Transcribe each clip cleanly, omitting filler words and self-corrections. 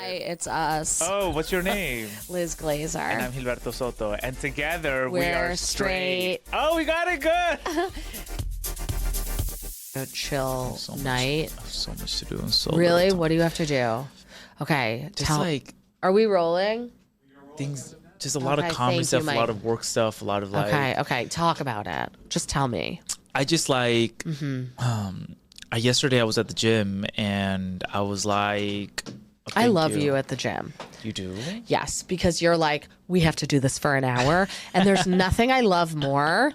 Hi, it's us. Oh, what's your name? Liz Glazer. And I'm Jilberto Soto. And together we We're are straight. straight. Oh, we got it good. A chill So night. I have so much to do and so Really? little What do you have to do? Okay. time. Just like Are we rolling? things, just a lot Okay, of comedy thank stuff, you, a Mike. lot of work stuff, a lot of like. Okay. Talk about it. Just tell me. I just like, yesterday I was at the gym and I was like, oh, I thank love you at the gym. You do? Yes, because you're like, we have to do this for an hour. And there's nothing I love more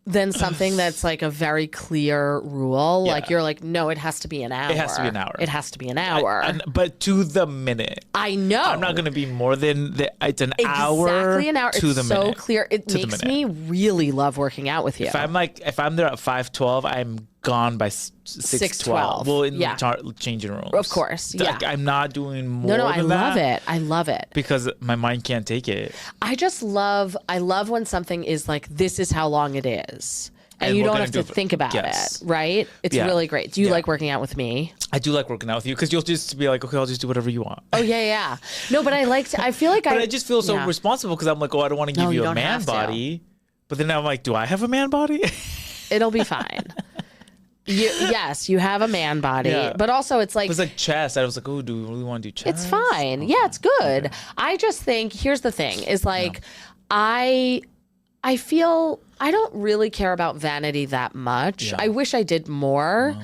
than something that's like a very clear rule. Yeah. Like you're like, no, it has to be an hour. It has to be an hour. It has to be an hour. But to the minute. I know. I'm not going to be more than it's an hour. Exactly an hour. To It's the so minute. clear. It To the makes minute. me really love working out with you. If I'm there at 5:12, I'm gone by 6:12. Well, in Yeah. the changing rooms. Of course, Like, yeah. I'm not doing more. No, I than love that it. I love it. because my mind can't take it. I love when something is like, this is how long it is. And you we're don't gonna have to do it. think about Yes. it, right? It's Yeah. really great. Do you Yeah. like working out with me? I do like working out with you because you'll just be like, okay, I'll just do whatever you want. Oh, yeah. No, but I feel like But I just feel so yeah. responsible because I'm like, oh, I don't want to No, give you you a don't man have to. body. But then I'm like, do I have a man body? It'll be fine. Yes, you have a man body, Yeah. but also it's like, It was like chest. I was like, oh, do we really want to do chest? it's fine. Yeah, it's good. I just think here's the thing is like I feel I don't really care about vanity that much. Yeah. I wish I did more.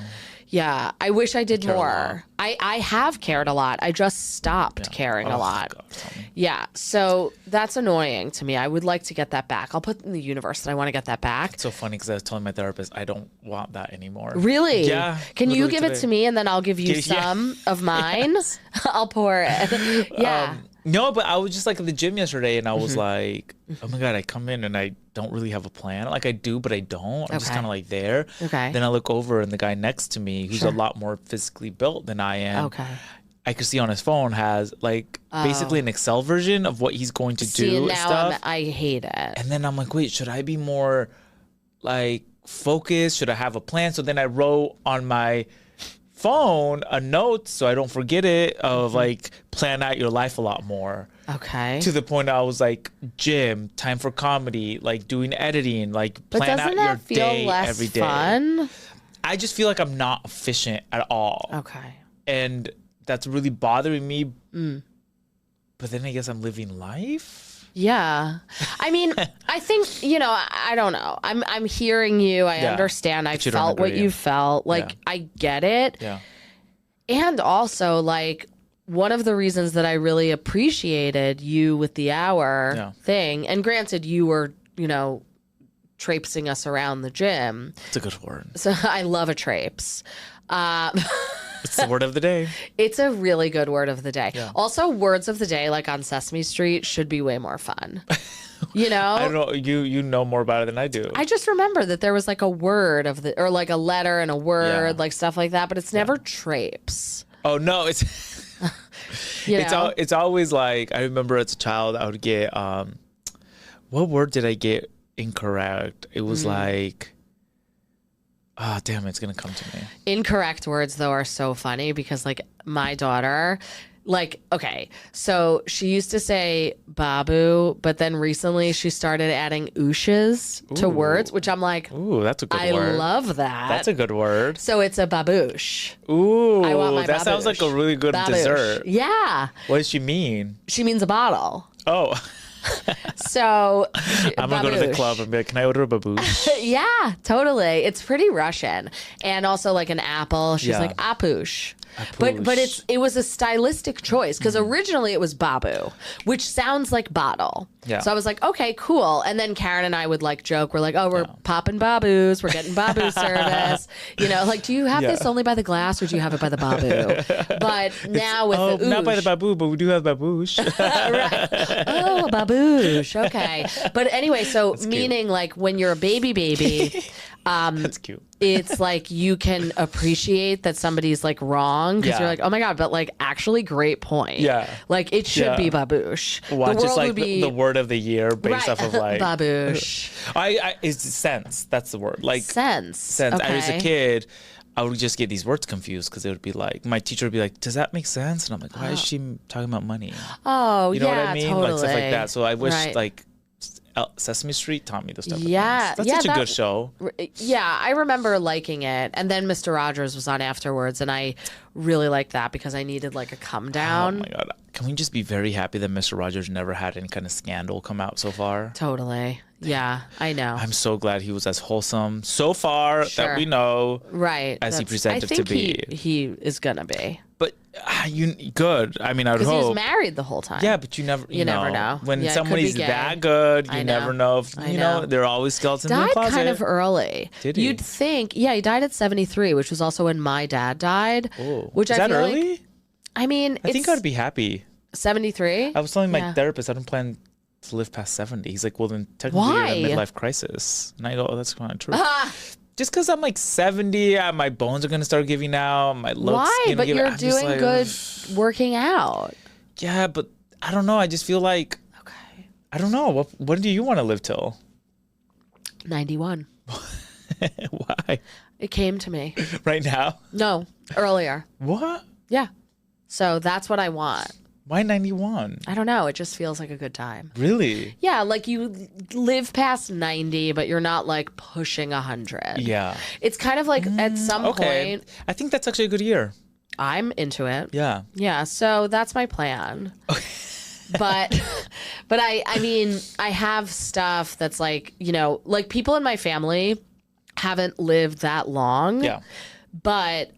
Yeah, I wish I did care a lot. more. I have cared a lot. I just stopped caring a Oh, lot. God, tell me. Yeah, so that's annoying to me. I would like to get that back. I'll put in the universe that I want to get that back. It's so funny because I was telling my therapist I don't want that anymore. Really? Yeah. Can you literally give it today. to me and then I'll give you Yeah. some of mine? I'll pour it. Yeah. No, but I was just like at the gym yesterday and I Mm-hmm. was like, oh my God, I come in and I don't really have a plan. Like I do, but I don't. I'm just Okay. kind of like there. Okay. Then I look over and the guy next to me, who's a lot more physically built than I am. Okay. I could see on his phone has like basically an Excel version of what he's going to See, do and now stuff. I hate it. And then I'm like, wait, should I be more like focused? Should I have a plan? So then I wrote on my phone a note so I don't forget it of like plan out your life a lot more. Okay. To the point I was like, gym, time for comedy, like doing editing, like But plan out doesn't your that feel day less every day. fun? I just feel like I'm not efficient at all. Okay. And that's really bothering me. Mm. But then I guess I'm living life. Yeah. I mean, I think, I don't know. I'm hearing you. I Yeah. understand. I But you don't felt what agree. you felt. Like, Yeah. I get it. Yeah. And also, like, one of the reasons that I really appreciated you with the hour Yeah. thing, and granted, you were, traipsing us around the gym. It's a good word. So I love a traipse. It's the word of the day. It's a really good word of the day. Yeah. Also, words of the day, like on Sesame Street, should be way more fun. I don't know. You know more about it than I do. I just remember that there was like a word or like a letter and a word, Yeah. like stuff like that, but it's never traipse. Oh no, it's it's always like I remember as a child I would get what word did I get incorrect? It was like damn, it's gonna come to me. Incorrect words though are so funny because like my daughter, like, okay, so she used to say babu, but then recently she started adding ooshes to Ooh. words, which I'm like, Ooh, that's a good I word. love that. That's a good word. So it's a baboosh. Ooh, I want my that sounds like a baboosh. really good Baboosh. dessert. Yeah. What does she mean? She means a bottle. Oh, So I'm gonna go to the baboosh. club and be like, can I order a baboosh? Yeah, totally. It's pretty Russian. And also like an apple. She's Yeah. like apush. But Apoosh. it was a stylistic choice because originally it was babu, which sounds like bottle. Yeah. So I was like, okay, cool. And then Karen and I would like joke. We're like, oh, we're popping babus. We're getting babu service. Like, do you have Yeah. this only by the glass or do you have it by the babu? But now with the not by the oosh- babu, but we do have baboosh. right. Oh, baboosh. Okay. But anyway, so meaning like when you're a baby, That's cute. it's like you can appreciate that somebody's like wrong because Yeah. you're like, oh my God, but like actually great point. Yeah. Like it should Yeah. be baboosh. Watch the is world like would be the word of the year based right. off of like baboosh. I it's sense. That's the word. Like Sense. sense. Okay. I was a kid. I would just get these words confused because it would be like, my teacher would be like, does that make sense? And I'm like, why is she talking about money? Oh, you know yeah, what I mean? totally. Like stuff like that. So I wish Right. like Sesame Street taught me this stuff. Yeah. That's yeah, such a good show. Yeah, I remember liking it. And then Mr. Rogers was on afterwards, and I really liked that because I needed like a come down. Oh my God. Can we just be very happy that Mr. Rogers never had any kind of scandal come out so far? Totally. Yeah, I know. I'm so glad he was as wholesome so far that we know, right? as he I presented think to be. He is gonna be. But good. I mean, I would hope. Because he was married the whole time. Yeah, but you never know. When Yeah, somebody's that good, you never know if, you know, they're always skeletons in the closet. Died kind of early. Did he? You'd think, yeah, he died at 73, which was also when my dad died. Oh. Which Is I that feel early? like, I mean, I think I'd be happy. 73? I was telling my therapist I don't plan to live past 70. He's like, well, then technically you're in a midlife crisis. And I go, oh, that's kind of true. Just because I'm like 70, my bones are going to start giving out. My looks. Why? But you're doing like, good working out. Yeah, but I don't know. I just feel like, Okay. I don't know. When do you want to live till? 91. Why? It came to me. Right now? No, earlier. What? Yeah. So that's what I want. Why 91? I don't know. It just feels like a good time. Really? Yeah, like you live past 90, but you're not like pushing 100. Yeah. It's kind of like at some point. I think that's actually a good year. I'm into it. Yeah. Yeah. So that's my plan. But I mean, I have stuff that's like, you know, like people in my family haven't lived that long. Yeah. But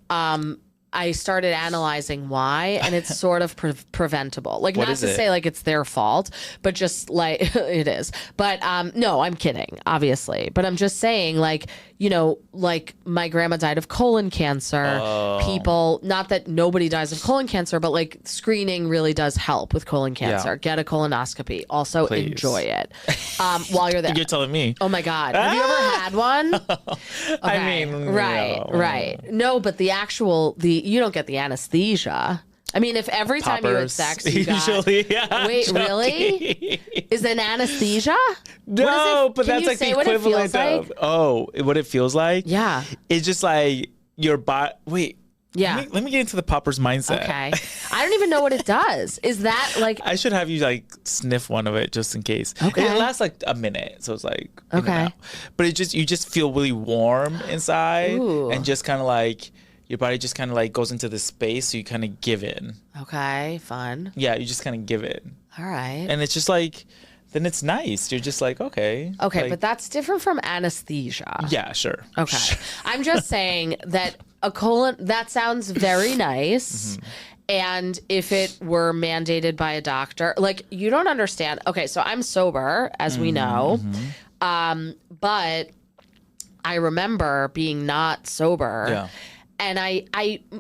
I started analyzing why, and it's sort of preventable. Like, not to say like it's their fault, but just like it is. But no, I'm kidding, obviously. But I'm just saying, like, you know, like my grandma died of colon cancer. People, not that nobody dies of colon cancer, but like screening really does help with colon cancer. Yeah. Get a colonoscopy. Also enjoy it while you're there. You're telling me. Oh my God. Have you ever had one? Okay. I mean, right. No, but you don't get the anesthesia. I mean, if every time you had sex, you got... Usually, yeah. Wait, really? Is it anesthesia? No, but that's like the equivalent of... Oh, what it feels like? Yeah. It's just like your body... Wait. Yeah. Let me get into the popper's mindset. Okay. I don't even know what it does. Is that like... I should have you like sniff one of it just in case. Okay. It lasts like a minute, so it's like... Okay. But you just feel really warm inside. Ooh. And just kind of like... Your body just kind of like goes into this space, so you kind of give in. Okay, fun. Yeah, you just kind of give in. All right. And it's just like, then it's nice. You're just like, okay. Okay, like, but that's different from anesthesia. Yeah, sure. Okay. I'm just saying that a colon, that sounds very nice. Mm-hmm. And if it were mandated by a doctor, like you don't understand. Okay, so I'm sober, as we know. But I remember being not sober. Yeah. And I,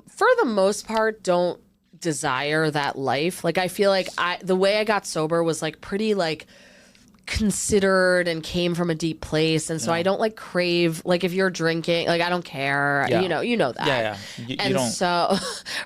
for the most part, don't desire that life. Like, I feel like the way I got sober was like pretty like considered and came from a deep place. And so I don't like crave, like if you're drinking, like I don't care, you know that. Yeah. You don't. So,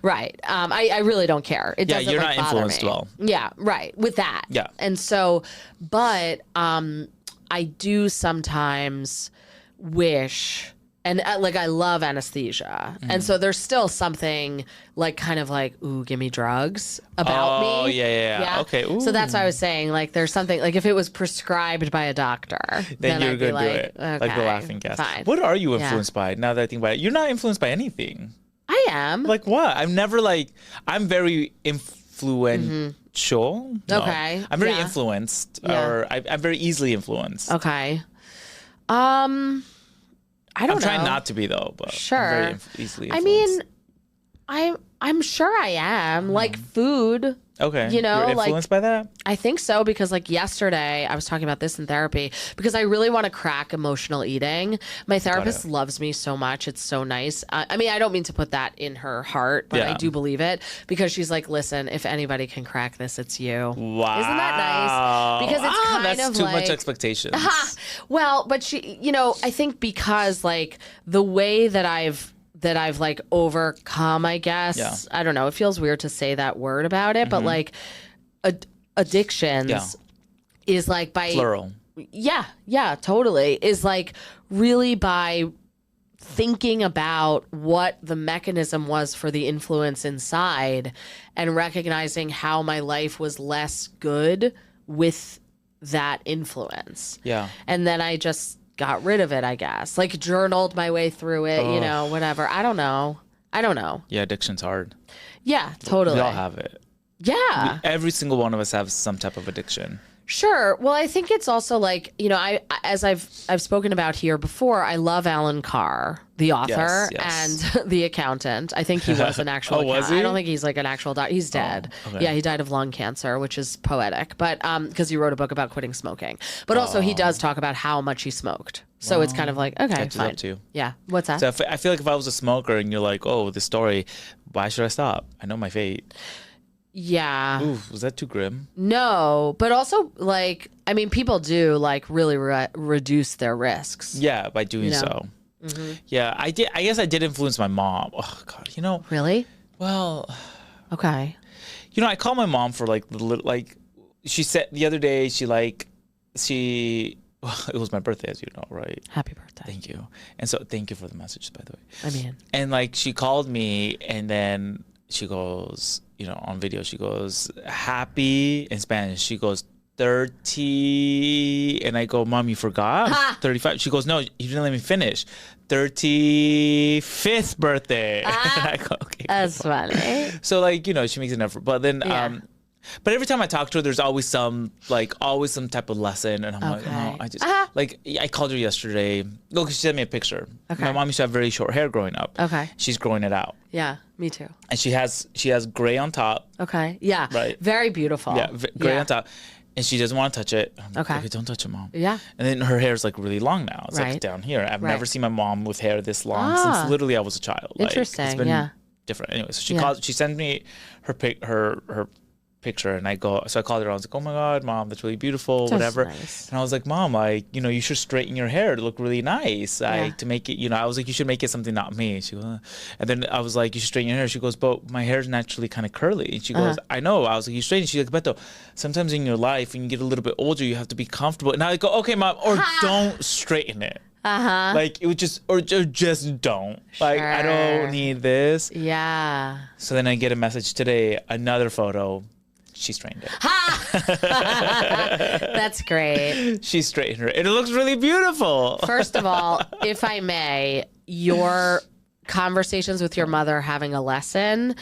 right. I really don't care. It doesn't you're like, not bother influenced me. well. Yeah, right. With that. Yeah. And so, but I do sometimes wish... And like I love anesthesia, and so there's still something like kind of like, ooh, give me drugs about me. Oh yeah. Okay. Ooh. So that's why I was saying like there's something like if it was prescribed by a doctor, then you're I'd be gonna like, do it, okay, like the laughing gas. Fine. What are you influenced by? Now that I think about it, you're not influenced by anything. I am. Like what? I'm never like I'm very influential. No. Okay. I'm very influenced, or I'm very easily influenced. Okay. I don't know. I'm trying not to be though, but sure. I'm very easily influenced. I mean, I'm sure I am. Like food. Okay. You know, you're influenced by that? I think so, because like yesterday I was talking about this in therapy because I really want to crack emotional eating. My therapist loves me so much. It's so nice. I mean, I don't mean to put that in her heart, but I do believe it because she's like, listen, if anybody can crack this, it's you. Wow. Isn't that nice? Because it's kind that's of too like, much expectations. Well, but she, you know, I think because like the way that I've like overcome, I guess. Yeah. I don't know. It feels weird to say that word about it, but like addictions is like by plural. Yeah, totally. Is like really by thinking about what the mechanism was for the influence inside and recognizing how my life was less good with that influence. Yeah. And then I just got rid of it, I guess. Like journaled my way through it, you know, whatever. I don't know. Yeah, addiction's hard. Yeah, totally. We all have it. Yeah. Every single one of us have some type of addiction. Sure. Well, I think it's also like, you know, as I've spoken about here before, I love Alan Carr, the author yes. and the accountant. I think he was an actual was he? I don't think he's like an actual doctor. He's dead. Okay. Yeah, he died of lung cancer, which is poetic. But because he wrote a book about quitting smoking. But also he does talk about how much he smoked. So it's kind of like, okay, Catches fine. up to you. Yeah. What's that? So I feel like if I was a smoker and you're like, oh, this story, why should I stop? I know my fate. Yeah. Ooh, was that too grim? No, but also like, I mean, people do like really reduce their risks. Yeah, by doing so. Mm-hmm. Yeah, I did. I guess I did influence my mom. Oh God, you know. Really? Well. Okay. You know, I called my mom for like she said the other day it was my birthday, as you know, right? Happy birthday. Thank you. And so thank you for the message, by the way. I mean. And like she called me and then she goes, you know, on video, she goes, happy in Spanish. She goes, 30. And I go, Mom, you forgot? 35. She goes, no, you didn't let me finish. 35th birthday. And I go, okay. That's funny. So like, you know, she makes an effort. But then, but every time I talk to her, there's always some type of lesson. And I'm like, oh, I just, like, I called her yesterday. Look, she sent me a picture. Okay. My mom used to have very short hair growing up. Okay. She's growing it out. Yeah, me too. And she has gray on top. Okay. Yeah. Right. Very beautiful. Yeah, gray on top. And she doesn't want to touch it. I'm like, Okay, don't touch it, Mom. Yeah. And then her hair is like really long now. It's like down here. I've never seen my mom with hair this long since literally I was a child. Interesting. Like, it's been different. Anyway, so she sent me her picture and I called her. I was like, oh my God, Mom, that's really beautiful, whatever. Nice. And I was like, Mom, like, you know, you should straighten your hair to look really nice. Like, to make it, you know, I was like, you should make it something not me. She goes, and then I was like, you should straighten your hair. She goes, but my hair's naturally kind of curly. And she goes, I know. I was like, you straighten. She's like, Beto, sometimes in your life, when you get a little bit older, you have to be comfortable. And I go, okay, Mom, or don't straighten it. Like it would just don't. Like I don't need this. Yeah. So then I get a message today, another photo. She straightened it. That's great. She straightened her. And it looks really beautiful. First of all, if I may, your conversations with your mother having a lesson,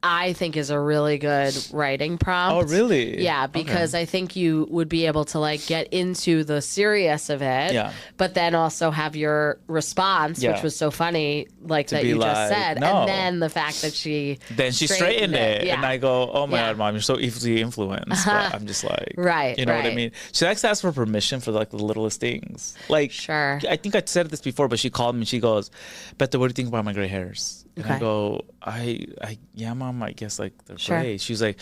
I think is a really good writing prompt. Oh, really? Yeah, because I think you would be able to like get into the serious of it, but then also have your response, which was so funny, like that you just said, and then the fact that she straightened it, and I go, oh my God, Mom, you're so easily influenced. But I'm just like, you know what I mean? She likes to ask for permission for like the littlest things. Like, I think I said this before, but she called me. She goes, Beto, what do you think about my gray hairs? And I go, yeah, Mom, I guess like they're gray. She's like,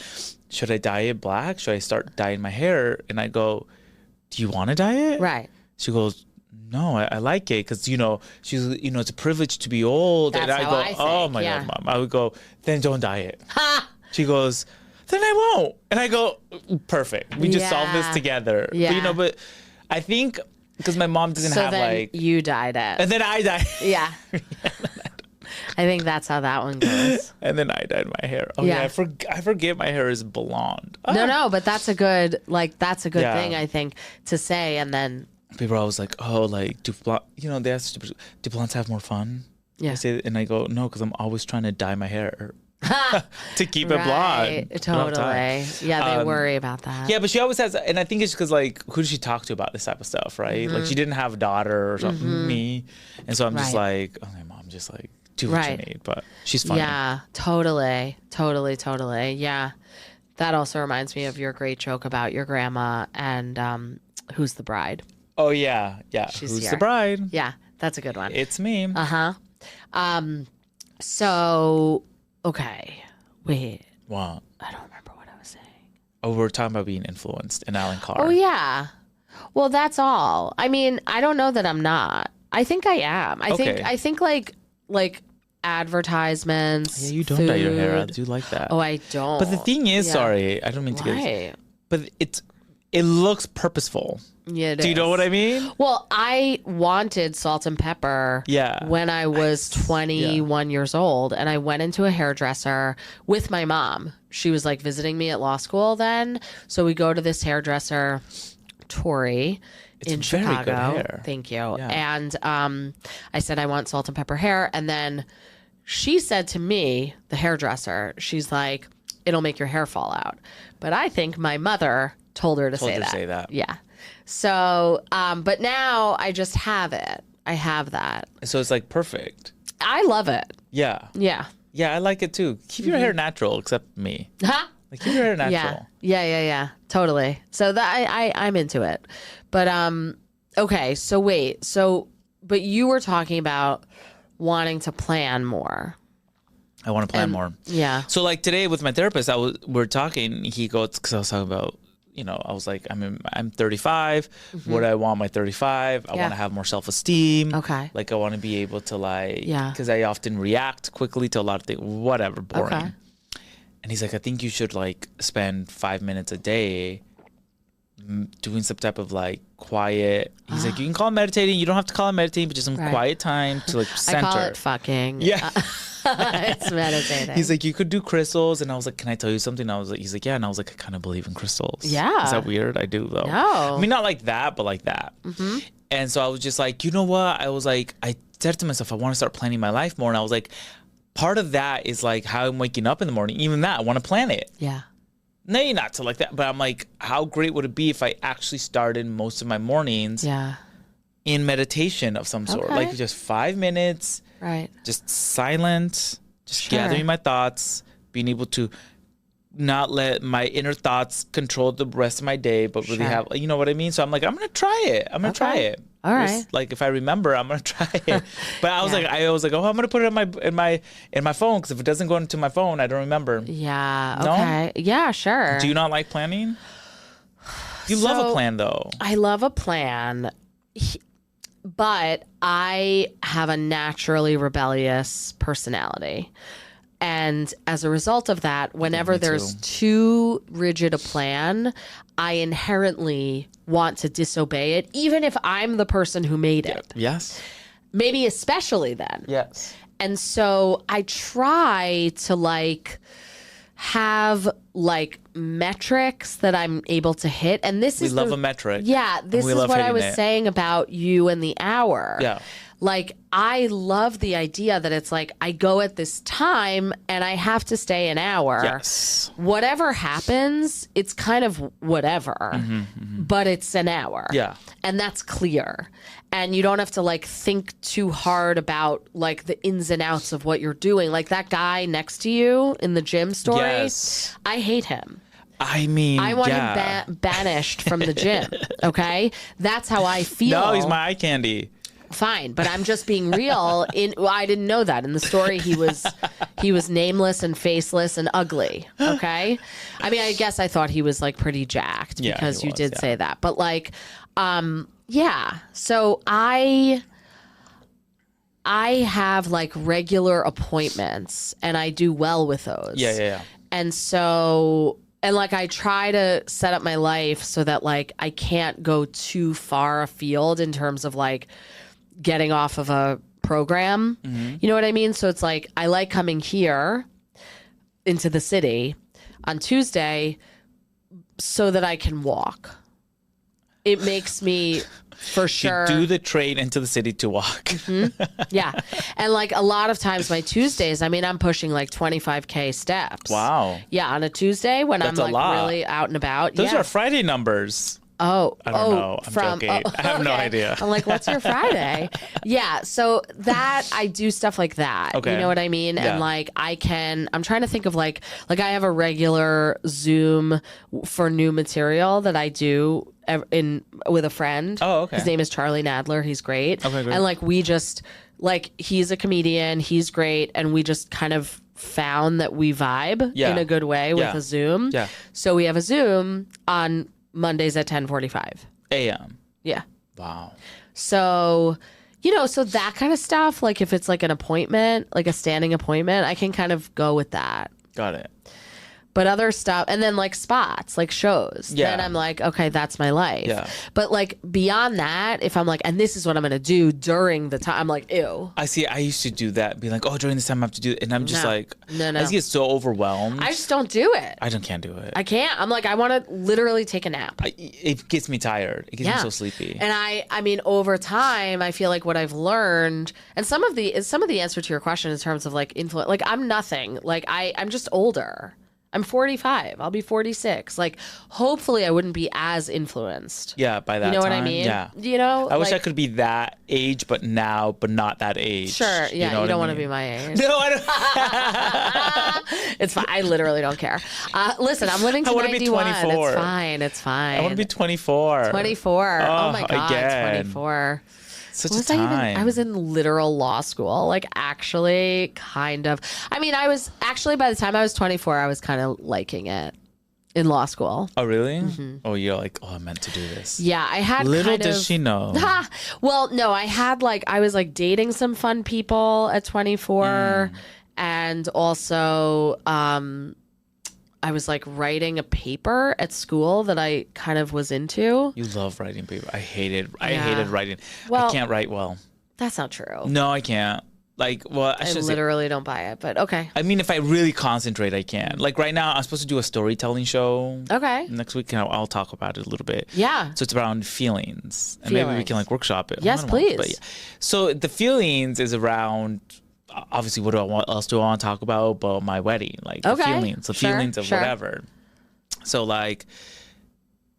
should I dye it black? Should I start dyeing my hair? And I go, do you want to dye it? Right. She goes, no, I like it because, you know, she's, you know, it's a privilege to be old. That's and I how go, I think, oh my God, Mom. I would go, then don't dye it. She goes, then I won't. And I go, perfect. We just solve this together. Yeah. But, you know, but I think because my mom doesn't have like. You dyed it. And then I dyed. Yeah. I think that's how that one goes. And then I dyed my hair. Oh yeah, I forget my hair is blonde. No, but that's a good thing I think to say. And then people are always like, oh, like they ask, do blondes have more fun? Yeah. And I go, no, because I'm always trying to dye my hair to keep it blonde. Totally. Yeah, they worry about that. Yeah, but she always has, and I think it's because like, who does she talk to about this type of stuff, right? Like she didn't have a daughter or something, me, and so I'm just like, okay, Mom, just like. Do what you need, but she's funny. Yeah, totally. Yeah. That also reminds me of your great joke about your grandma and Who's the Bride? Oh, yeah. Who's the bride? Yeah, that's a good one. It's me. So, okay. Wait. What? I don't remember what I was saying. Oh, we're talking about being influenced in Alan Carr. Oh, yeah. Well, that's all. I mean, I don't know that I'm not. I think I am. I think like advertisements. Yeah, you don't food. dye your hair. I do like that. Oh, I don't. But the thing is, sorry, I don't mean to get. But it looks purposeful. Yeah, it Do you is. know what I mean? Well, I wanted salt and pepper when I was 21 years old, and I went into a hairdresser with my mom. She was like visiting me at law school then. So we go to this hairdresser, Tori, in Chicago. Good hair. Thank you. Yeah. And I said, I want salt and pepper hair. And then she said to me, the hairdresser, she's like, it'll make your hair fall out. But I think my mother told her to say that. Yeah. So, but now I just have it. I have that. So it's like perfect. I love it. Yeah. Yeah. Yeah, I like it too. Keep your hair natural, except me. Huh? Like, keep your hair natural. Yeah. Totally. So that I'm into it. But okay. So wait. But you were talking about wanting to plan more. I want to plan more. Yeah. So like today with my therapist, we're talking. He goes, because I was talking about, I was like, I'm 35. What do I want my 35? I want to have more self-esteem. Okay. Like I want to be able to because I often react quickly to a lot of things, whatever, boring. Okay. And he's like, I think you should like spend 5 minutes a day doing some type of like quiet. He's like, you can call it meditating. You don't have to call it meditating, but just some quiet time to like center. I call it fucking. Yeah. It's meditating. He's like, you could do crystals. And I was like, can I tell you something? He's like, yeah. And I was like, I kind of believe in crystals. Yeah. Is that weird? I do though. No. I mean, not like that, but like that. Mm-hmm. And so I was just like, you know what? I was like, I said to myself, I want to start planning my life more. And I was like, part of that is like how I'm waking up in the morning. Even that, I want to plan it. Yeah. Maybe not to like that, but I'm like, how great would it be if I actually started most of my mornings in meditation of some sort? Like just 5 minutes. Right. Just silent, just gathering my thoughts, being able to not let my inner thoughts control the rest of my day, but really have, you know what I mean? So I'm like, I'm going to try it. I'm going to try it. All right. Just, like if I remember, I'm going to try it. But I was like, oh, I'm going to put it in my phone, because if it doesn't go into my phone, I don't remember. Yeah. Okay. No? Yeah, sure. Do you not like planning? You love a plan though. I love a plan. But I have a naturally rebellious personality. And as a result of that, whenever there's too rigid a plan, I inherently want to disobey it, even if I'm the person who made it. Yes. Maybe especially then. Yes. And so I try to have metrics that I'm able to hit. And this is a metric. Yeah, this is what I was saying about you and the hour. Yeah. Like, I love the idea that it's like, I go at this time and I have to stay an hour. Yes. Whatever happens, it's kind of whatever, but it's an hour. Yeah. And that's clear. And you don't have to think too hard about the ins and outs of what you're doing. Like that guy next to you in the gym story. Yes. I hate him. I mean, I want him banished from the gym. Okay. That's how I feel. No, he's my eye candy. Fine, but I'm just being real. I didn't know that in the story. He was nameless and faceless and ugly. Okay, I mean, I guess I thought he was pretty jacked because you did say that. But yeah. So I have regular appointments, and I do well with those. Yeah. And so. And I try to set up my life so that I can't go too far afield in terms of getting off of a program. Mm-hmm. You know what I mean? So it's I like coming here into the city on Tuesday so that I can walk. It makes me for sure do the train into the city to walk. Mm-hmm. Yeah. And a lot of times my Tuesdays, I mean, I'm pushing 25K steps. Wow. Yeah. On a Tuesday when That's I'm really out and about. Those are Friday numbers. Oh, I don't know. I'm joking. I have no idea. I'm what's your Friday? Yeah. So that I do stuff like that. Okay. You know what I mean? Yeah. And I'm trying to think of I have a regular Zoom for new material that I do with a friend. Oh, okay. His name is Charlie Nadler. He's great. Okay, great. And we just he's a comedian. He's great. And we just kind of found that we vibe in a good way with a Zoom. Yeah. So we have a Zoom on Mondays at 10:45 a.m. Yeah. Wow. So, so that kind of stuff, if it's an appointment, a standing appointment, I can kind of go with that. Got it. But other stuff, and then like spots, like shows, then I'm like, okay, that's my life. Yeah. But like beyond that, if I'm like, and this is what I'm going to do during the time, I'm like, ew. I see. I used to do that, be like, oh, during this time I have to do it. And I'm just like, no. I just get so overwhelmed. I just don't do it. Can't do it. I can't. I'm like, I want to literally take a nap. It gets me tired. It gets me so sleepy. And I mean, over time, I feel like what I've learned, and some of the answer to your question in terms of like influence, like I'm nothing. Like I'm just older. I'm 45. I'll be 46. Like, hopefully I wouldn't be as influenced. Yeah, by that time. You know what I mean? Yeah. You know? I wish I could be that age, but not that age. Sure. Yeah, you don't want to be my age. No, I don't. It's fine. I literally don't care. Listen, I'm living to 91. It's fine. It's fine. I want to be 24. 24. Oh my God. Again. 24. Such a time. I was in literal law school, like actually kind of. I mean, I was actually, by the time I was 24, I was kind of liking it in law school. Oh, really? Mm-hmm. Oh, you're like, oh, I meant to do this. Yeah, I had Little does she know. Well, no, I had like, I was like dating some fun people at 24 and also, I was like writing a paper at school that I kind of was into. You love writing paper. I hated writing. Well, I can't write well. That's not true. No, I can't. Like, well, I literally don't buy it, but okay. I mean, if I really concentrate, I can. Like right now, I'm supposed to do a storytelling show. Okay. Next week, I'll talk about it a little bit. Yeah. So it's around feelings. And maybe we can like workshop it. Yes, please. But, yeah. So the feelings is around... Obviously, what else do I want to talk about my wedding? Like the feelings of whatever. So like,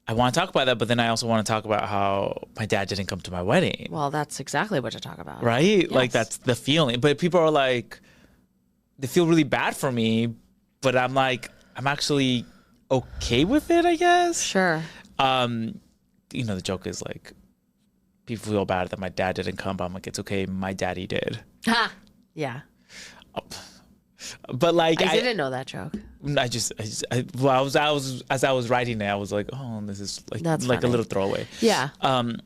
I want to talk about that, but then I also want to talk about how my dad didn't come to my wedding. Well, that's exactly what to talk about. Right? Yes. Like that's the feeling. But people are like, they feel really bad for me, but I'm like, I'm actually okay with it, I guess. Sure. You know, the joke is like, people feel bad that my dad didn't come, but I'm like, it's okay, my daddy did. Ha! Yeah. But like I didn't know that joke. As I was writing it, I was like, oh, this is like that's like funny. a little throwaway. Yeah. And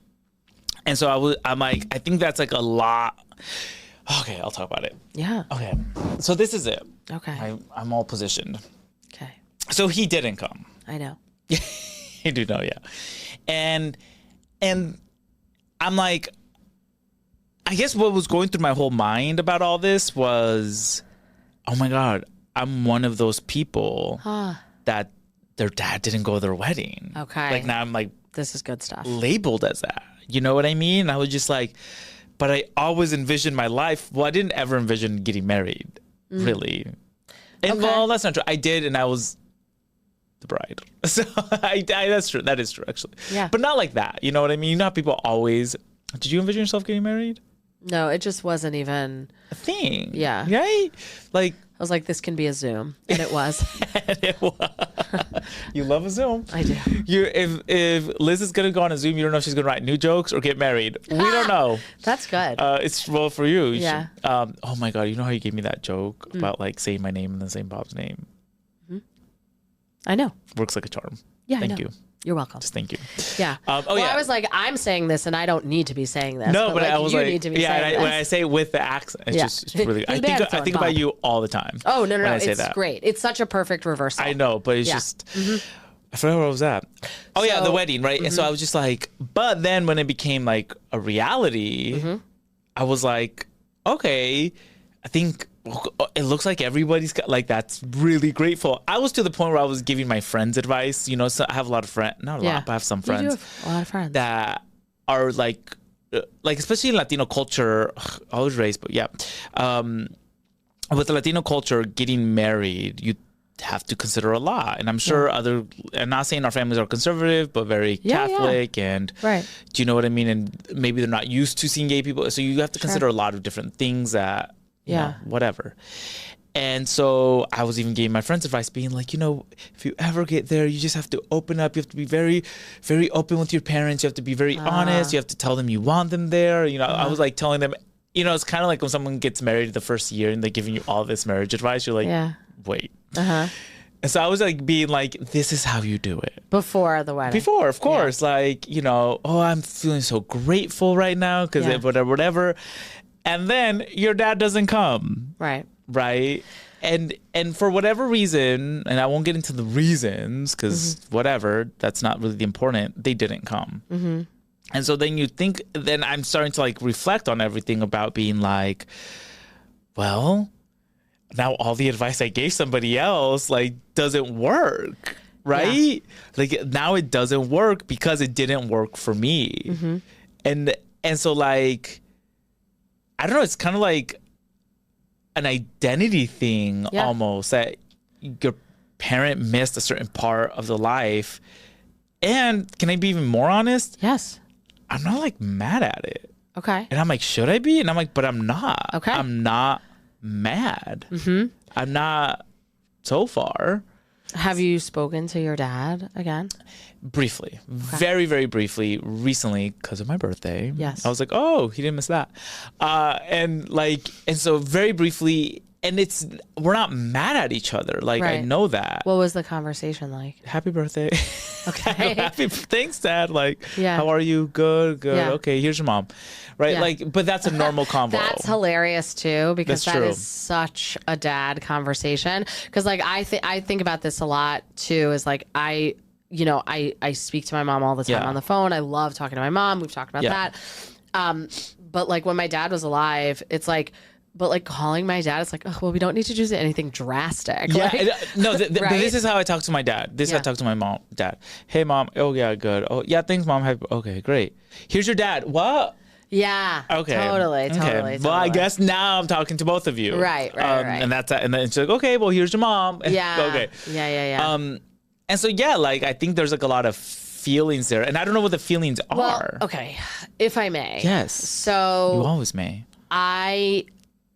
so I'm like, I think that's like a lot. Okay, I'll talk about it. Yeah. Okay. So this is it. Okay. I'm all positioned. Okay. So he didn't come. I know. You do know, yeah. And I'm like, I guess what was going through my whole mind about all this was, oh my God, I'm one of those people that their dad didn't go to their wedding. Okay. Like now I'm like, this is good stuff. Labeled as that. You know what I mean? I was just like, but I always envisioned my life. Well, I didn't ever envision getting married, really. And well, that's not true. I did, and I was the bride. So that's true. That is true, actually. Yeah. But not like that. You know what I mean? You know how people always. Did you envision yourself getting married? No, it just wasn't even a thing. Yeah. Right? Like I was like, this can be a Zoom. And it was. And it was. You love a Zoom. I do. If Liz is gonna go on a Zoom, you don't know if she's gonna write new jokes or get married. We don't know. That's good. It's well for you. Yeah. Oh my God, you know how you gave me that joke about like saying my name and then saying Bob's name? I know. Works like a charm. Yeah. Thank you. You're welcome. Just thank you. Yeah. Yeah. I was like, I'm saying this and I don't need to be saying this. No, but I was you like, need to be saying this. When I say it with the accent, it's just it's really. I think about you all the time. Oh no, when I say it's that. great. It's such a perfect reversal. I know, but it's just. I forgot where I was at. Oh yeah, the wedding, right? And so I was just like, but then when it became like a reality, I was like, okay, I think it looks like everybody's got like that's really grateful. I was to the point where I was giving my friends advice. You know, so I have a lot of friends, not a lot, but I have some friends. You do have a lot of friends that are like especially in Latino culture. I was raised, but yeah, with the Latino culture, getting married, you have to consider a lot. And I'm sure I'm not saying our families are conservative, but very Catholic and do you know what I mean? And maybe they're not used to seeing gay people. So you have to consider a lot of different things that, you know, whatever. And so I was even giving my friends advice being like, you know, if you ever get there, you just have to open up. You have to be very, very open with your parents. You have to be very honest. You have to tell them you want them there. You know, I was like telling them, you know, it's kind of like when someone gets married the first year and they're giving you all this marriage advice. You're like, wait. And so I was like being like, this is how you do it. Before the wedding. Before, of course. Like, you know, oh, I'm feeling so grateful right now because whatever. And then your dad doesn't come. Right. Right. And for whatever reason, and I won't get into the reasons because whatever, that's not really the important, they didn't come. And so then I'm starting to like reflect on everything about being like, well, now all the advice I gave somebody else like doesn't work, right? Yeah. Like now it doesn't work because it didn't work for me. And so like, I don't know, it's kind of like an identity thing almost, that your parent missed a certain part of the life. And can I be even more honest? Yes. I'm not like mad at it. Okay. And I'm like, should I be? And I'm like, but I'm not. Okay. I'm not mad. I'm not so far. Have you spoken to your dad again? Briefly. Okay. Very, very briefly recently because of my birthday. Yes. I was like, oh, he didn't miss that. And so very briefly, and we're not mad at each other. Like, right. I know that. What was the conversation like? Happy birthday. Okay. Thanks, Dad. Like, how are you? Good. Yeah. Okay, here's your mom. Right? Yeah. Like, but that's a normal convo. That's hilarious too, because that is such a dad conversation. Because like I think about this a lot too, is like I speak to my mom all the time on the phone. I love talking to my mom. We've talked about that. But like when my dad was alive, it's like, but like calling my dad, it's like, oh, well, we don't need to do anything drastic. Yeah, like, no, right? But this is how I talk to my dad. This is how I talk to my dad. Hey, Mom. Oh, yeah, good. Oh, yeah, thanks, Mom. Okay, great. Here's your dad. What? Yeah. Okay. Totally. Well, I guess now I'm talking to both of you. Right. And that's that. And then she's like, okay, well, here's your mom. Yeah. Okay. Yeah. And so, yeah, like, I think there's like a lot of feelings there. And I don't know what the feelings are. Okay. If I may. Yes. So. You always may.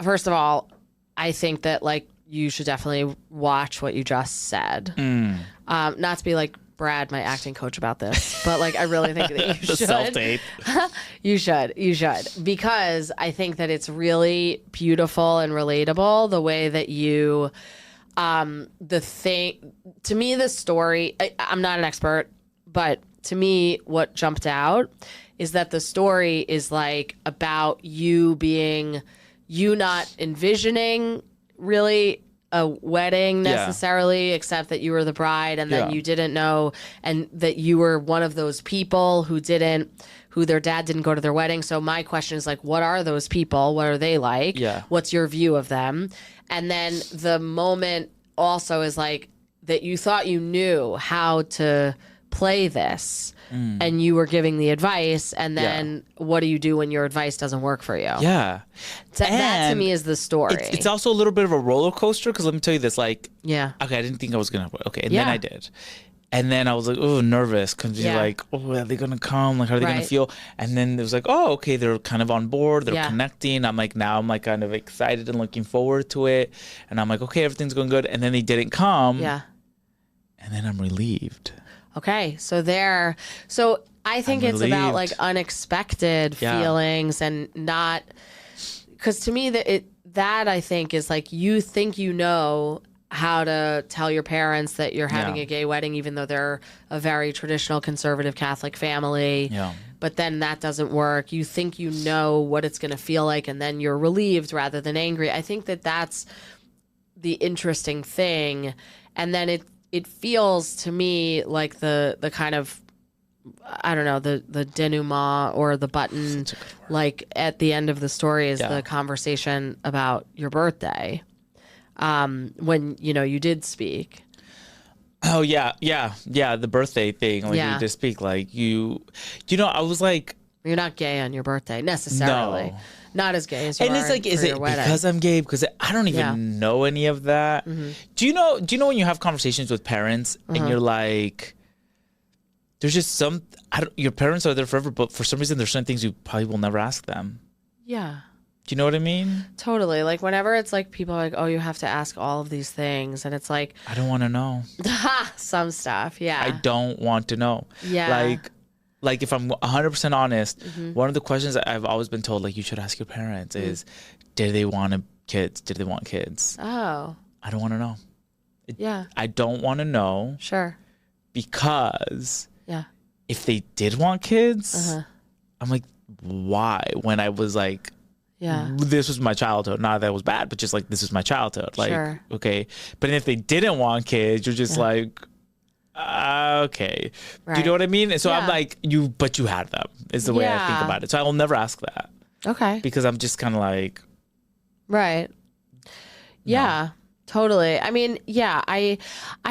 First of all, I think that like you should definitely watch what you just said. Not to be like Brad, my acting coach, about this, but like I really think that you should. Self-tape. You should, because I think that it's really beautiful and relatable the way that you, to me, the story. I'm not an expert, but to me, what jumped out is that the story is like about you not envisioning really a wedding necessarily, except that you were the bride, and then you didn't know, and that you were one of those people who their dad didn't go to their wedding. So my question is like, what are those people? What are they like? Yeah. What's your view of them? And then the moment also is like that you thought you knew how to play this, and you were giving the advice, and then what do you do when your advice doesn't work for you? Yeah. So that to me is the story. It's also a little bit of a roller coaster, because let me tell you this, like, okay, I didn't think I was going to, and then I did. And then I was like, oh, nervous, because you're like, oh, are they going to come? Like, how are they going to feel? And then it was like, oh, okay, they're kind of on board. They're connecting. I'm like, kind of excited and looking forward to it. And I'm like, okay, everything's going good. And then they didn't come. Yeah. And then I'm relieved. Okay, so I think it's about like unexpected feelings, and not, because to me that I think is like, you think you know how to tell your parents that you're having a gay wedding, even though they're a very traditional conservative Catholic family. Yeah. But then that doesn't work. You think you know what it's going to feel like, and then you're relieved rather than angry. I think that that's the interesting thing, and then it feels to me like the kind of, I don't know, the denouement or the button, like at the end of the story is the conversation about your birthday, when you did speak. Oh yeah, the birthday thing, like you did speak, like I was like, you're not gay on your birthday necessarily. No. Not as gay as you are. And it's like, is it because I'm gay? Because I don't even know any of that. Mm-hmm. Do you know when you have conversations with parents and you're like, there's just your parents are there forever, but for some reason there's certain things you probably will never ask them. Yeah. Do you know what I mean? Totally. Like whenever it's like people are like, oh, you have to ask all of these things, and it's like, I don't want to know. Some stuff. Yeah. I don't want to know. Yeah. Like if I'm 100% honest, one of the questions that I've always been told, like, you should ask your parents is, did they want kids? Did they want kids? Oh. I don't want to know. Yeah. I don't want to know. Sure. Because if they did want kids, I'm like, why? When I was like this was my childhood. Not that it was bad, but just like, this is my childhood. Like, Sure. okay. But if they didn't want kids, you're just like, okay. Right. Do you know what I mean? And so I'm Yeah. like, but you had them is the way I think about it. So I will never ask that. Okay. Because I'm just kind of like. Right. Yeah. Totally. I mean, yeah, I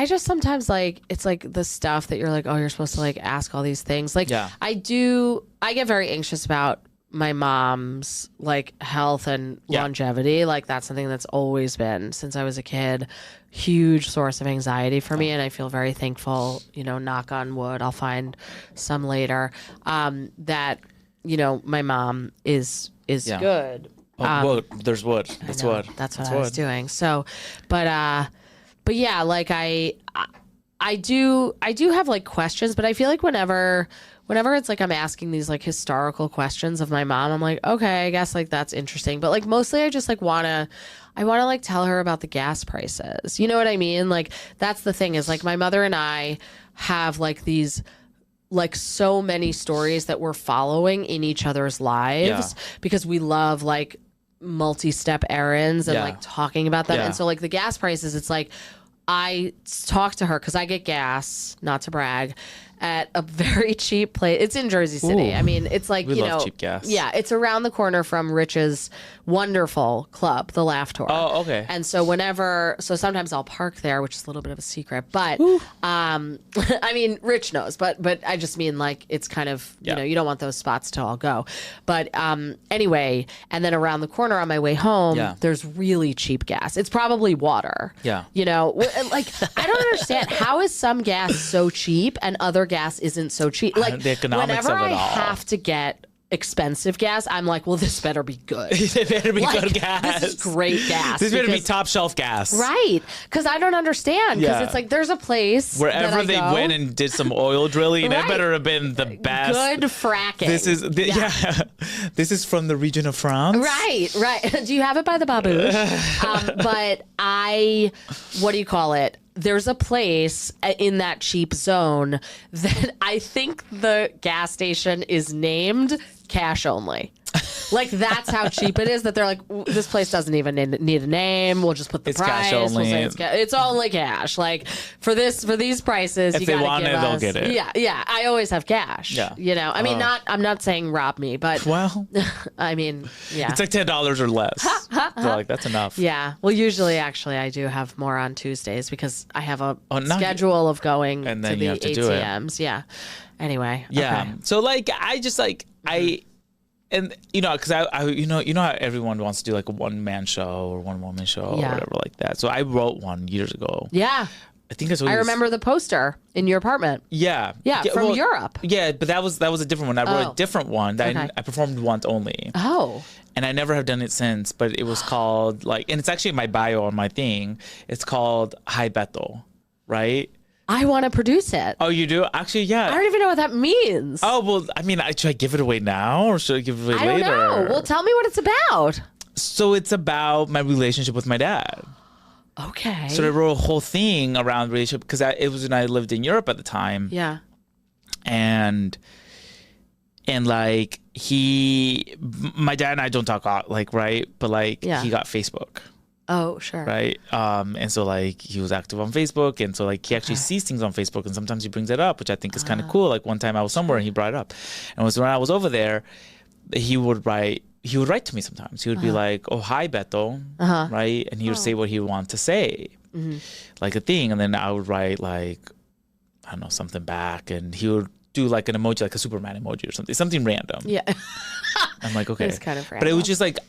just sometimes like, it's like the stuff that you're like, oh, you're supposed to like ask all these things. Like, I get very anxious about my mom's like health and longevity. Like, that's something that's always been since I was a kid, huge source of anxiety for me. And I feel very thankful, you know, knock on wood, I'll find some later, that, you know, my mom is good. Wood. There's wood. That's wood. That's what I was doing. So, but yeah, like I do have like questions, but I feel like whenever it's like I'm asking these like historical questions of my mom, I'm like, okay, I guess like that's interesting. But like mostly I just like I want to like tell her about the gas prices. You know what I mean? Like, that's the thing is like my mother and I have like these like so many stories that we're following in each other's lives because we love like multi-step errands and like talking about them. And so like the gas prices, it's like I talk to her because I get gas, not to brag, at a very cheap place. It's in Jersey City. Ooh. I mean, it's like, We love cheap gas. Yeah, it's around the corner from Rich's wonderful club, the Laugh Tour. Oh, okay. And so sometimes I'll park there, which is a little bit of a secret, but I mean, Rich knows, but I just mean like, it's kind of, you know, you don't want those spots to all go. But anyway, and then around the corner on my way home, there's really cheap gas. It's probably water. Yeah. You know, like, I don't understand. How is some gas so cheap and other gas isn't so cheap? Like, the economics whenever of it I all. have to get expensive gas, I'm like, well, this better be good. It better be Like, good gas. This is great gas. This better be top shelf gas. Right. Because I don't understand. Because Yeah. it's like, there's a place Wherever that they go, went and did some oil drilling, Right. that better have been the best. good fracking. This is this is from the region of France. Right. Do you have it by the babouche? But what do you call it? There's a place in that cheap zone that I think the gas station is named cash only. Like, that's how cheap it is, that they're like, this place doesn't even need a name. We'll just put the It's price. cash only. We'll say it's only cash. Like, for these prices, If you they gotta want give it, they'll us- get it. Yeah. I always have cash. Yeah. You know, I mean, I'm not saying rob me, but Well, I mean, yeah. it's like $10 or less. So like, that's enough. Yeah. Well, usually, actually, I do have more on Tuesdays because I have a now schedule of going And to then the you have to do it. ATMs. Yeah. Anyway. Yeah. Okay. So like, I just like and you know, because I you know how everyone wants to do like a one-man show or one-woman show or whatever like that. So I wrote one years ago. Yeah. I think I remember the poster in your apartment. Yeah. From Europe. Yeah, but that was a different one. I wrote a different one that I performed once only. Oh. And I never have done it since, but it was called like, and it's actually in my bio on my thing. It's called Hi Beto, right? I want to produce it. Oh, you do? Actually, yeah. I don't even know what that means. Oh, well, I mean, should I give it away now or should I give it away I don't later? know. Well, tell me what it's about. So it's about my relationship with my dad. Okay. So I wrote a whole thing around relationship because it was when I lived in Europe at the time. Yeah. And like my dad and I don't talk like, right? But like he got Facebook. Oh, sure. Right. And so like he was active on Facebook. And so like he actually sees things on Facebook and sometimes he brings it up, which I think is kind of cool. Like one time I was somewhere and he brought it up. And it was when I was over there, he would write to me sometimes. He would be like, oh, hi, Beto. Right. And he would say what he would want to say, like a thing. And then I would write like, I don't know, something back. And he would do like an emoji, like a Superman emoji or something random. Yeah. I'm like, okay. It's kind of random. But it was just like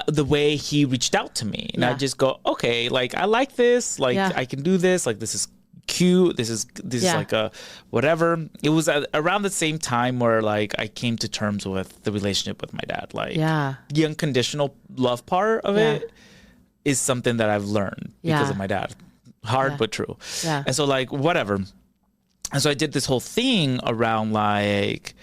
the way he reached out to me. And I just go, okay, like I like this. Like I can do this. Like this is cute. This is like a whatever. It was around the same time where like I came to terms with the relationship with my dad. Like the unconditional love part of it is something that I've learned because of my dad. Hard but true. Yeah. And so like whatever. And so I did this whole thing around like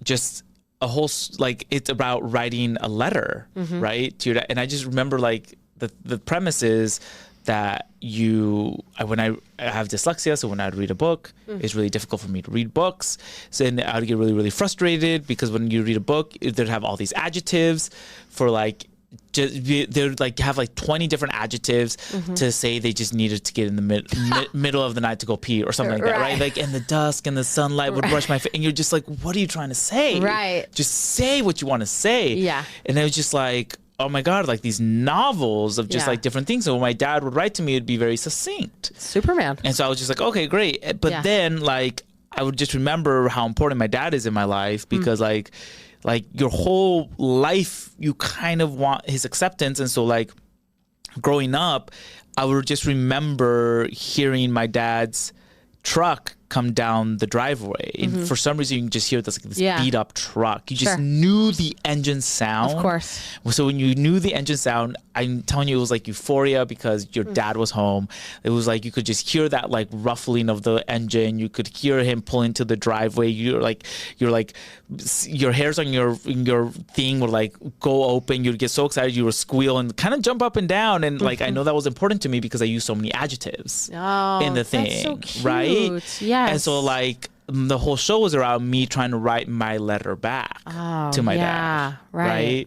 just a whole, like it's about writing a letter, right? To your dad. And I just remember like the premise is that when I have dyslexia, so when I'd read a book, it's really difficult for me to read books. So then I would get really, really frustrated because when you read a book, they'd have all these adjectives for like, they'd like have like 20 different adjectives to say they just needed to get in the middle of the night to go pee or something like that, right? Like in the dusk and the sunlight would brush my face, and you're just like, what are you trying to say? Right. Just say what you want to say. Yeah. And it was just like, oh my God, like these novels of just like different things. So when my dad would write to me, it'd be very succinct. Superman. And so I was just like, okay, great. But then like, I would just remember how important my dad is in my life because like your whole life, you kind of want his acceptance. And so like growing up, I would just remember hearing my dad's truck come down the driveway, and for some reason you can just hear this beat up truck. You just knew the engine sound. Of course. So when you knew the engine sound, I'm telling you, it was like euphoria because your dad was home. It was like you could just hear that like ruffling of the engine. You could hear him pulling to the driveway. You're like your hairs on your thing would like go open. You'd get so excited, you would squeal and kind of jump up and down. And like I know that was important to me because I used so many adjectives in the thing, that's so cute. right? Yes. And so like the whole show was around me trying to write my letter back to my dad, right?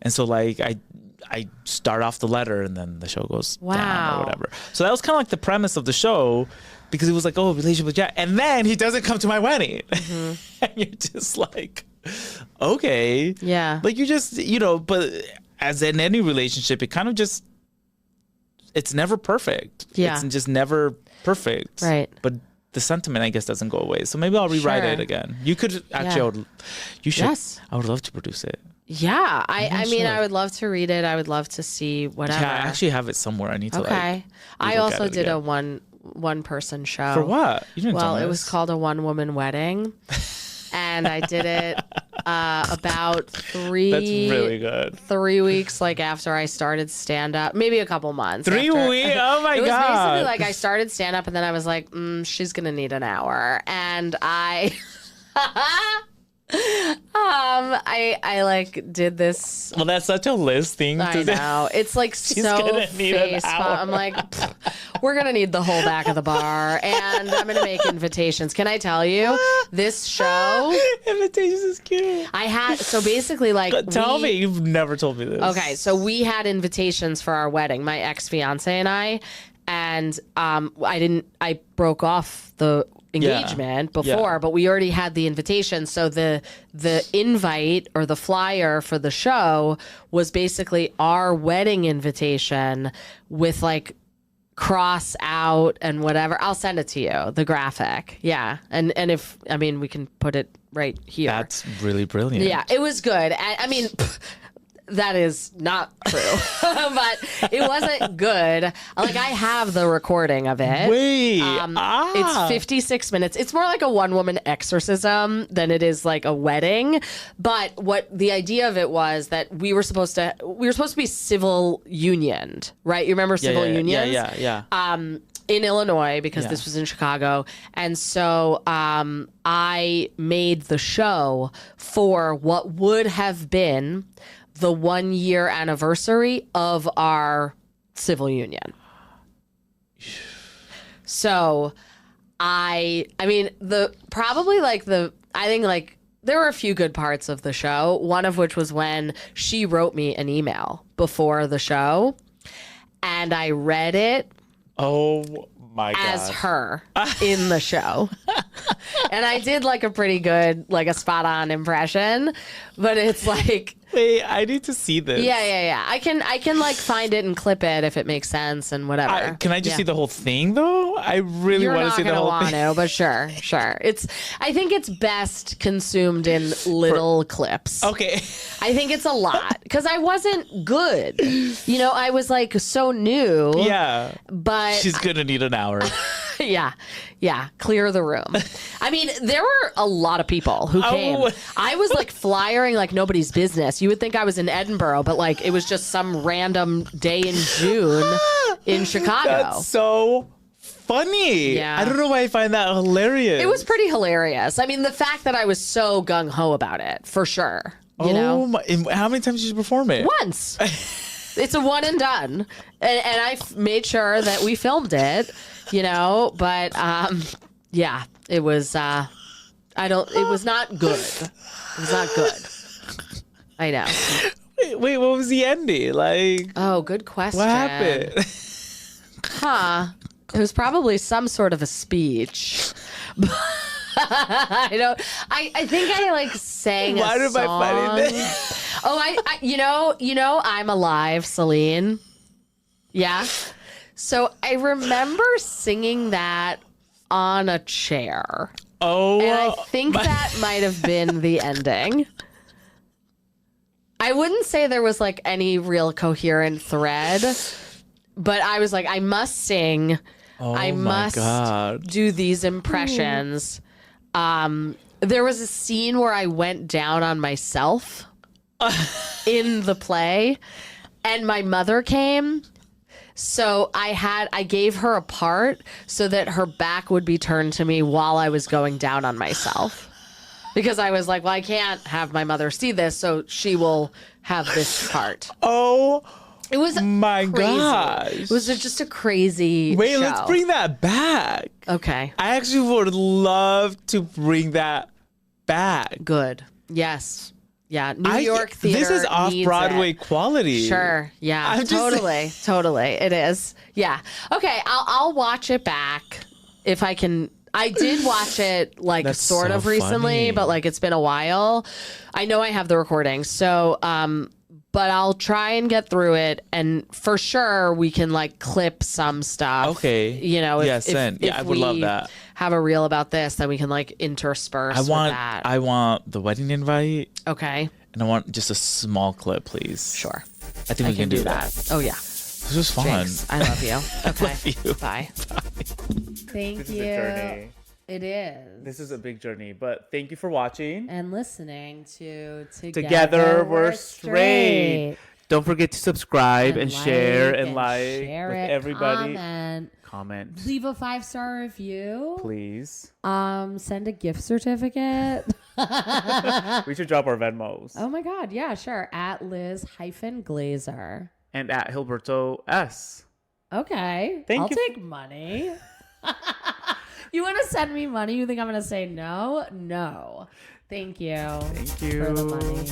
And so like I start off the letter and then the show goes down or whatever. So that was kind of like the premise of the show, because it was like, oh, relationship with Jack, and then he doesn't come to my wedding, and you're just like, okay, like you just but as in any relationship, it kind of just it's never perfect. It's just never perfect, right? But the sentiment, I guess, doesn't go away. So maybe I'll rewrite it again. You could actually, you should. Yes. I would love to produce it. Yeah, I mean, I would love to read it. I would love to see whatever. Yeah, I actually have it somewhere. I need to I also did a one person show. For what? You didn't tell me it this. was called A One Woman Wedding. And I did it about That's really good. 3 weeks like after I started stand up, maybe a couple months. 3 weeks? Oh my God. It was basically like I started stand up and then I was like, she's going to need an hour. And I like did this. Well, that's such a Liz thing. I know. It's like so face. I'm like, we're going to need the whole back of the bar and I'm going to make invitations. Can I tell you this show? Invitations is cute. So basically like. But tell me, you've never told me this. Okay. So we had invitations for our wedding, my ex-fiance and I, and I broke off the engagement before, but we already had the invitation. So the invite or the flyer for the show was basically our wedding invitation with like cross out and whatever. I'll send it to you, the graphic. Yeah. And if, I mean, we can put it right here. That's really brilliant. Yeah, it was good. I mean, that is not true, but it wasn't good. Like I have the recording of it. Wait, it's 56 minutes. It's more like a one-woman exorcism than it is like a wedding. But what the idea of it was that we were supposed to be civil unioned, right? You remember civil unions? Yeah. In Illinois, because this was in Chicago. And so I made the show for what would have been the 1 year anniversary of our civil union. So I think there were a few good parts of the show. One of which was when she wrote me an email before the show and I read it. Oh my God. As her in the show. And I did like a pretty good, like a spot on impression, but it's like, wait, I need to see this. Yeah. I can like find it and clip it if it makes sense and whatever. Can I just see the whole thing though? I really want to see the whole thing. To, but sure. I think it's best consumed in little clips. Okay. I think it's a lot because I wasn't good. You know, I was like so new. Yeah. But she's gonna need an hour. Yeah. Clear the room. I mean, there were a lot of people who came. I was like flyering like nobody's business. You would think I was in Edinburgh, but like it was just some random day in June in Chicago. That's so funny. Yeah. I don't know why I find that hilarious. It was pretty hilarious. I mean, the fact that I was so gung ho about it, for sure. You know? How many times did you perform it? Once. It's a one and done. And I made sure that we filmed it, but yeah, it was, it was not good. It was not good. I know. Wait, what was the ending? Like, oh, good question. What happened? It was probably some sort of a speech. I think I like sang Why a did song. I find it? Oh, I'm alive, Celine. Yeah. So I remember singing that on a chair. Oh, and I think that might have been the ending. I wouldn't say there was like any real coherent thread, but I was like, I must sing. I must do these impressions. There was a scene where I went down on myself in the play, and my mother came. So I gave her a part so that her back would be turned to me while I was going down on myself. Because I was like, well, I can't have my mother see this, so she will have this part. Oh, it was my crazy. gosh. It was just a crazy Wait, show. let's bring that back. Okay. I actually would love to bring that back. Good. Yes. Yeah. New York theater. This is off-Broadway quality. Sure. Yeah. Totally. Totally. It is. Yeah. Okay. I'll watch it back if I can. I did watch it like sort of recently, funny. but like it's been a while. I know I have the recording. So, but I'll try and get through it, and for sure we can like clip some stuff. Okay. If I would love that. Have a reel about this, then we can like intersperse with that. I want the wedding invite. Okay. And I want just a small clip, please. Sure. I think we can do that. Oh yeah. This was fun. Jinx, I love you. Okay. Love you. Bye. Thank This you. is a journey. It is. This is a big journey, but thank you for watching. And listening to Together We're Straight. Don't forget to subscribe and share and like share with it, everybody. Comment. Leave a 5-star review. Please. Send a gift certificate. We should drop our Venmos. Oh my God. Yeah, sure. At Liz-Glazer. And at Jilberto S. Okay. I'll take money. You want to send me money? You think I'm going to say no? No. Thank you. Thank you for the money.